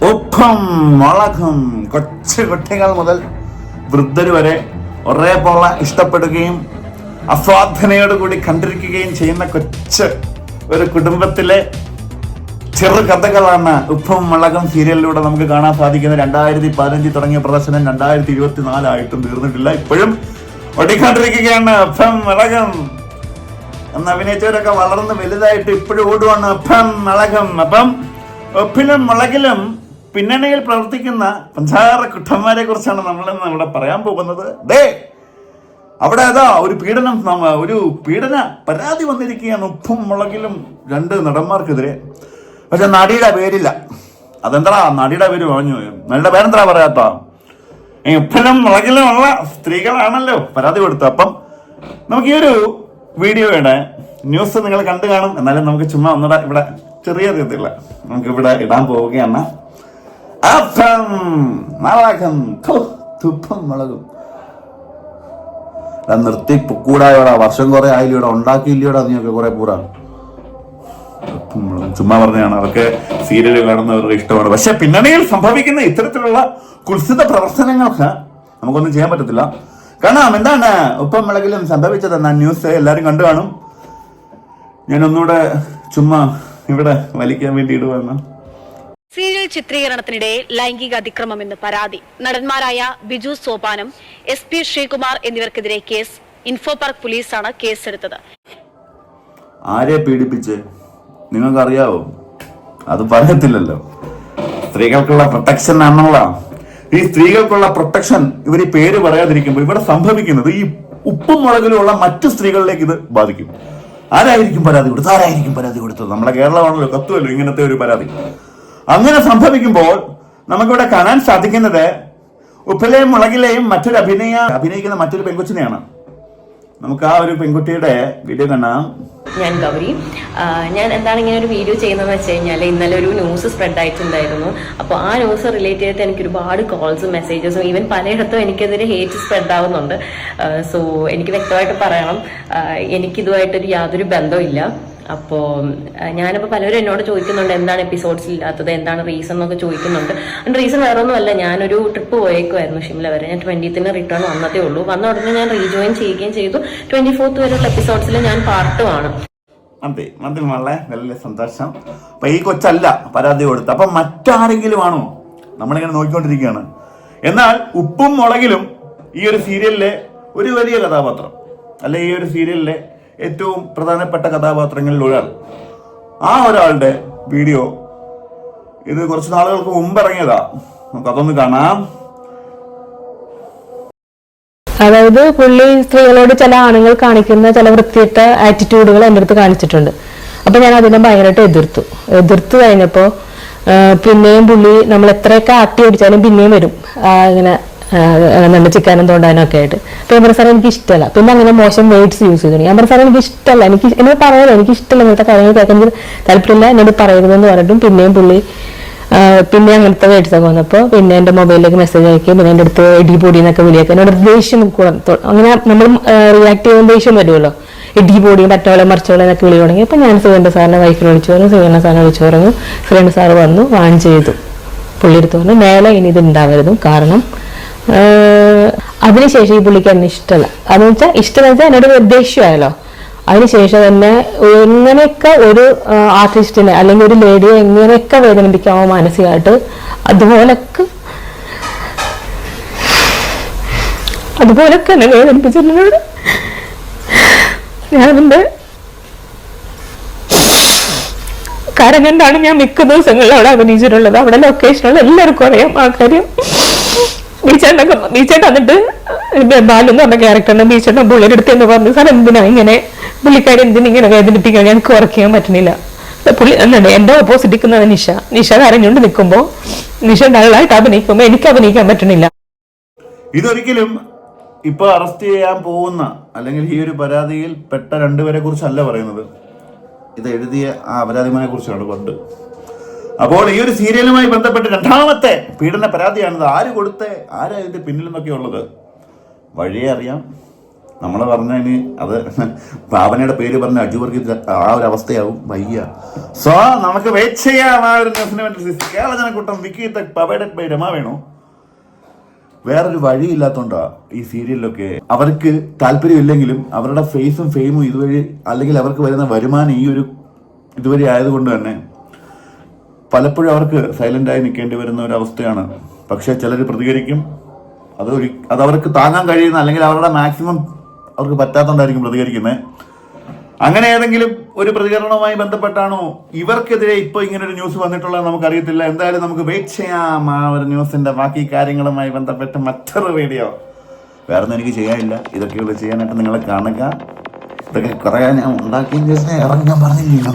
ഉപ്പും മുളകും കൊച്ചു കുട്ടികൾ മുതൽ വൃദ്ധർ വരെ ഒരേപോലെ ഇഷ്ടപ്പെടുകയും ആസ്വാദനയോടുകൂടി കണ്ടിരിക്കുകയും ചെയ്യുന്ന കൊച്ച് ഒരു കുടുംബത്തിലെ ചെറുകഥകളാണ് ഉപ്പും മുളകും സീരിയലിലൂടെ നമുക്ക് കാണാൻ സാധിക്കുന്നത്. 2015 തുടങ്ങിയ പ്രദർശനം 2024 ആയിട്ടും തീർന്നിട്ടില്ല. ഇപ്പോഴും ഓടിക്കൊണ്ടിരിക്കുകയാണ് ഉപ്പും മുളകും. അന്ന് അഭിനയിച്ചവരൊക്കെ വളർന്ന് വലുതായിട്ട് ഇപ്പോഴും ഓടുവാണ് ഉപ്പും മുളകും. അപ്പം ഉപ്പിലും മുളകിലും പിന്നണിയിൽ പ്രവർത്തിക്കുന്ന പഞ്ചാര കുട്ടന്മാരെ കുറിച്ചാണ് നമ്മളിന്ന് ഇവിടെ പറയാൻ പോകുന്നത്. അവിടെ ഒരു പീഡന പരാതി വന്നിരിക്കുകയാണ് ഉപ്പും മുളകിലും 2 നടന്മാർക്കെതിരെ. പക്ഷെ നടിയുടെ പേരില്ല. അതെന്താ നടിയുടെ പേര് പറഞ്ഞു? നടിയുടെ പേരെന്താ പറയാത്ത? ഉപ്പിലും മുളകിലും ഉള്ള സ്ത്രീകളാണല്ലോ പരാതി കൊടുത്തത്. അപ്പം നമുക്ക് ഈ ഒരു വീഡിയോയുടെ ന്യൂസ് നിങ്ങൾ കണ്ടു കാണും. എന്നാലും നമുക്ക് ചുമ്മാ ഒന്നുകൂടെ ഇവിടെ ചെറിയ രീതിയില്ല നമുക്ക് ഇവിടെ ഇടാൻ പോവുകയാണ്. അപ്പം മുളകും തുപ്പും മുളകും നിർത്തി കൂടായോടാ. വർഷം കുറെ ആയില്ലോടാ, ഉണ്ടാക്കിയില്ലോടാ നീയൊക്കെ കുറെ പൂറാണ്. ചുമ്മാ പറഞ്ഞാണ്. അതൊക്കെ സീരിയൽ കാണുന്നവരുടെ ഇഷ്ടമാണ്. പക്ഷെ പിന്നണിയിൽ സംഭവിക്കുന്ന ഇത്തരത്തിലുള്ള കുൽസിത പ്രവർത്തനങ്ങൾക്ക് നമുക്കൊന്നും ചെയ്യാൻ പറ്റത്തില്ല. കാരണം എന്താണ് ഉപ്പും മുളകിലും സംഭവിച്ചതെന്ന ന്യൂസ് എല്ലാവരും കണ്ടു കാണും. ഞാനൊന്നുകൂടെ ചുമ്മാ ഇവിടെ വലിക്കാൻ വേണ്ടി ഇടുവാണ്. സീരിയൽ ചിത്രീകരണത്തിനിടെ ലൈംഗിക അതിക്രമമെന്ന് പരാതി. നടന്മാരായ ബിജു സോപാനം, SP ശ്രീകുമാർ എന്നിവർക്കെതിരെ കേസ്. ഇൻഫോ പാർക്ക് പോലീസാണ് കേസെടുത്തത്. ആരെ പീഡിപ്പിച്ച് നിങ്ങൾക്കറിയാവോ? അത് പറയത്തില്ലല്ലോ. സ്ത്രീകൾക്കുള്ള പ്രൊട്ടക്ഷൻ ആണല്ലോ. ഈ സ്ത്രീകൾക്കുള്ള പ്രൊട്ടക്ഷൻ ഇവർ ഈ പേര് പറയാതിരിക്കുമ്പോൾ ഇവിടെ സംഭവിക്കുന്നത് ഈ ഉപ്പും മുളകിലുള്ള മറ്റു സ്ത്രീകളിലേക്ക് ഇത് ബാധിക്കും. ആരായിരിക്കും പരാതി കൊടുത്തത്? നമ്മളെ കേരളമാണല്ലോ, കത്തുമല്ലോ ഇങ്ങനത്തെ ഒരു പരാതി. അങ്ങനെ സംഭവിക്കുമ്പോൾ നമുക്കിവിടെ കാണാൻ സാധിക്കുന്നത് ഉപ്പിലെയും മുളകിലെയും അഭിനയിക്കുന്ന മറ്റൊരു പെൺകൊച്ചിനെയാണ്. നമുക്ക് ആ ഒരു പെൺകുട്ടിയുടെ വീഡിയോ കാണാം. ഞാൻ ഗൗരി. ഞാൻ എന്താണ് ഇങ്ങനെ ഒരു വീഡിയോ ചെയ്യുന്നതെന്ന് വെച്ച് കഴിഞ്ഞാൽ, ഇന്നലെ ഒരു ന്യൂസ് സ്പ്രെഡ് ആയിട്ടുണ്ടായിരുന്നു. അപ്പോൾ ആ ന്യൂസ് റിലേറ്റ് ചെയ്തിട്ട് എനിക്ക് ഒരുപാട് കോൾസും മെസ്സേജസും ഈവൻ പലയിടത്തും എനിക്കെതിരെ ഹേറ്റ് സ്പ്രെഡ് ആവുന്നുണ്ട്. സോ എനിക്ക് വ്യക്തമായിട്ട് പറയണം, എനിക്കിതുമായിട്ടൊരു യാതൊരു ബന്ധമില്ല. അപ്പോൾ ഞാനിപ്പോൾ പലരും എന്നോട് ചോദിക്കുന്നുണ്ട് എന്താണ് എപ്പിസോഡ്സ് ഇല്ലാത്തത്, എന്താണ് റീസൺ എന്നൊക്കെ ചോദിക്കുന്നുണ്ട്. അതിൻ്റെ റീസൺ വേറെ ഒന്നുമല്ല, ഞാനൊരു ട്രിപ്പ് പോയേക്കുമായിരുന്നു ഷിംല വരെ. ഞാൻ 20th റിട്ടേൺ വന്നതേ ഉള്ളൂ. വന്ന ഉടനെ ഞാൻ റീജോയിൻ ചെയ്യുകയും ചെയ്തു. 24th വരെയുള്ള എപ്പിസോഡ്സിൽ ഞാൻ പാർട്ടുമാണ്. അതെ നല്ല സന്തോഷം. അപ്പൊ ഈ കൊച്ചല്ല പരാതി കൊടുത്ത, അപ്പൊ മറ്റാരെങ്കിലും ആണോ നമ്മളിങ്ങനെ നോക്കിക്കൊണ്ടിരിക്കുകയാണ്. എന്നാൽ ഉപ്പും മുളകിലും ഈ ഒരു സീരിയലിലെ ഒരു വലിയ കഥാപാത്രം, അല്ലെ ഈ ഒരു സീരിയലിലെ ഏറ്റവും പ്രധാനപ്പെട്ട കഥാപാത്രങ്ങളിൽ ഒരാൾ, ആ ഒരാളുടെ വീഡിയോ ഇത് കുറച്ച് നാളുകൾക്ക് മുമ്പ് ഇറങ്ങിയതാ. നമുക്കതൊന്ന് കാണാം. അതായത് പുള്ളി സ്ത്രീകളോട് ചില ആണുങ്ങൾ കാണിക്കുന്ന ചില വൃത്തിയിട്ട ആറ്റിറ്റ്യൂഡുകൾ എൻ്റെ അടുത്ത് കാണിച്ചിട്ടുണ്ട്. അപ്പൊ ഞാൻ അതിനെ ഭയങ്കരമായിട്ട് എതിർത്തു കഴിഞ്ഞപ്പോൾ പിന്നെയും പുള്ളി നമ്മൾ എത്രയൊക്കെ ആട്ടി ഓടിച്ചാലും പിന്നെയും വരും ഇങ്ങനെ നല്ല ചിക്കാനും തോണ്ടാനും ഒക്കെ ആയിട്ട്. അപ്പൊ ഞാൻ പറഞ്ഞ സാറേ എനിക്ക് ഇഷ്ടമല്ല. പിന്നെ അങ്ങനെ മോശം വേർഡ്സ് യൂസ് ചെയ്തു. ഞാൻ പറഞ്ഞ സാറേ എനിക്ക് ഇഷ്ടമല്ല, എന്നോട് പറയാലോ എനിക്ക് ഇഷ്ടമല്ല, ഇങ്ങനത്തെ കാര്യങ്ങൾ കേൾക്കാൻ എനിക്ക് താല്പര്യമില്ല, എന്നോട് പറയരുതെന്ന് പറഞ്ഞിട്ടും പിന്നെയും പുള്ളി പിന്നെ അങ്ങനത്തെ വേർഡ്സ് ഒക്കെ വന്നപ്പോൾ പിന്നെ എൻ്റെ മൊബൈലിലേക്ക് മെസ്സേജ് അയക്കും. പിന്നെ എൻ്റെ അടുത്ത് ഇടിപൊടി എന്നൊക്കെ വിളിയൊക്കെ എന്നോട് ദേഷ്യം അങ്ങനെ നമ്മൾ റിയാക്ട് ചെയ്യുമ്പോൾ ദേഷ്യം വരുമല്ലോ. ഇടിപൊടി മറ്റോളെ മറിച്ചോളെ എന്നൊക്കെ വിളി തുടങ്ങി. അപ്പൊ ഞാൻ ശ്രീകണ്ഠ സാറിനെ വൈഫിനെ വിളിച്ചു പറഞ്ഞു, ശ്രീകണ്ഠ സാറിനെ വിളിച്ചു പറഞ്ഞു. ശ്രീകണ്ഠ സാറ് വന്നു വാൺ ചെയ്തു. പുള്ളി എടുത്ത് പറഞ്ഞു മേലെ ഇനി ഇത് ഉണ്ടാവരുത്. കാരണം അതിനുശേഷം ഈ പുള്ളിക്ക് എന്നെ ഇഷ്ടമല്ല. അതെന്ന് വെച്ചാൽ ഇഷ്ടമെന്ന് വെച്ചാൽ എന്നോട് ദേഷ്യമായല്ലോ. അതിനുശേഷം തന്നെ എങ്ങനെയൊക്കെ ഒരു ആർട്ടിസ്റ്റിനെ അല്ലെങ്കിൽ ഒരു ലേഡിയെ എങ്ങനെയൊക്കെ വേദനിപ്പിക്കാമോ മാനസികമായിട്ട് അതുപോലൊക്കെ എന്നെ വേദനിപ്പിച്ചിട്ടുണ്ട്. ഞാനെന്റെ കാരണം കൊണ്ടാണ് ഞാൻ മിക്ക ദിവസങ്ങളിൽ അവിടെ അഭിനയിച്ചിട്ടുള്ളത്. അവിടെ ലൊക്കേഷനുള്ള എല്ലാവർക്കും അറിയാം ആ കാര്യം. ബീച്ചേട്ടൻ എന്നിട്ട് ബാലു എന്ന് പറഞ്ഞ ക്യാരക്ടറിന് ബീച്ചേട്ടൻ പുള്ളിയുടെ അടുത്ത് എന്ന് പറഞ്ഞു, സാർ എന്തിനാ ഇങ്ങനെ പുള്ളിക്കാരി എന്തിനിങ്ങനെ വേദനിപ്പിക്കാൻ, ഞങ്ങൾക്ക് വർക്ക് ചെയ്യാൻ പറ്റുന്നില്ല. പുള്ളി എന്താണ് എന്റെ ഓപ്പോസിറ്റ് നിൽക്കുന്നത് നിഷ കരഞ്ഞുകൊണ്ട് നിൽക്കുമ്പോ നിഷ ഡള്ളായിട്ട് അഭിനയിക്കുമ്പോ എനിക്ക് അഭിനയിക്കാൻ പറ്റുന്നില്ല. ഇതൊരിക്കലും ഇപ്പൊ അറസ്റ്റ് ചെയ്യാൻ പോകുന്ന അല്ലെങ്കിൽ ഈ ഒരു പരാതിയിൽ പെട്ട 2 പേരെ കുറിച്ചല്ല പറയുന്നത്. ഇത് എഴുതിയ ആ അപരാധിമാനെ കുറിച്ചാണ് പണ്ട്. അപ്പോൾ ഈ ഒരു സീരിയലുമായി ബന്ധപ്പെട്ട് 2ാമത്തെ പീഡന പരാതിയാണിത്. ആര് കൊടുത്തേ, ആരാ ഇതിന്റെ പിന്നിൽ നിന്നൊക്കെ ഉള്ളത് വഴിയേ അറിയാം. നമ്മൾ പറഞ്ഞതിന് അത് ഭാവനയുടെ പേര് പറഞ്ഞ അജു വർഗീസ് ആ ഒരു അവസ്ഥയാവും വയ്യ. സോ നമുക്ക് വെയിറ്റ് ചെയ്യാം ആ ഒരു ന്യൂസിന് വേണ്ടി. കേരള ജനക്കൂട്ടം വിക്കി പവേഡഡ് ബൈ രമ വേണു. വേറൊരു വഴിയില്ലാത്തോണ്ടാ ഈ സീരിയലിലൊക്കെ അവർക്ക് താല്പര്യമില്ലെങ്കിലും അവരുടെ ഫേസും ഫെയിമും ഇതുവഴി, അല്ലെങ്കിൽ അവർക്ക് വരുന്ന വരുമാനം ഈ ഒരു ഇതുവഴി ആയതുകൊണ്ട് തന്നെ പലപ്പോഴും അവർക്ക് സൈലൻ്റായി നിൽക്കേണ്ടി വരുന്ന ഒരു അവസ്ഥയാണ്. പക്ഷെ ചിലർ പ്രതികരിക്കും. അത് അവർക്ക് താങ്ങാൻ കഴിയുന്ന, അല്ലെങ്കിൽ അവരുടെ മാക്സിമം അവർക്ക് പറ്റാത്തതുകൊണ്ടായിരിക്കും പ്രതികരിക്കുന്നത്. അങ്ങനെ ഏതെങ്കിലും ഒരു പ്രതികരണവുമായി ബന്ധപ്പെട്ടാണോ ഇവർക്കെതിരെ ഇപ്പോൾ ഇങ്ങനൊരു ന്യൂസ് വന്നിട്ടുള്ളത് നമുക്കറിയത്തില്ല. എന്തായാലും നമുക്ക് വെയിറ്റ് ചെയ്യാം ആ ഒരു ന്യൂസിന്റെ ബാക്കി കാര്യങ്ങളുമായി ബന്ധപ്പെട്ട് മറ്റൊരു വീഡിയോ. വേറെ ഒന്നും എനിക്ക് ചെയ്യാനില്ല. ഇതൊക്കെയുള്ള ചെയ്യാനായിട്ട് നിങ്ങളെ കാണുക. ഇതൊക്കെ കുറേ ഞാൻ ഉണ്ടാക്കിയതിന് ശേഷം ഇറങ്ങാൻ പറഞ്ഞില്ല.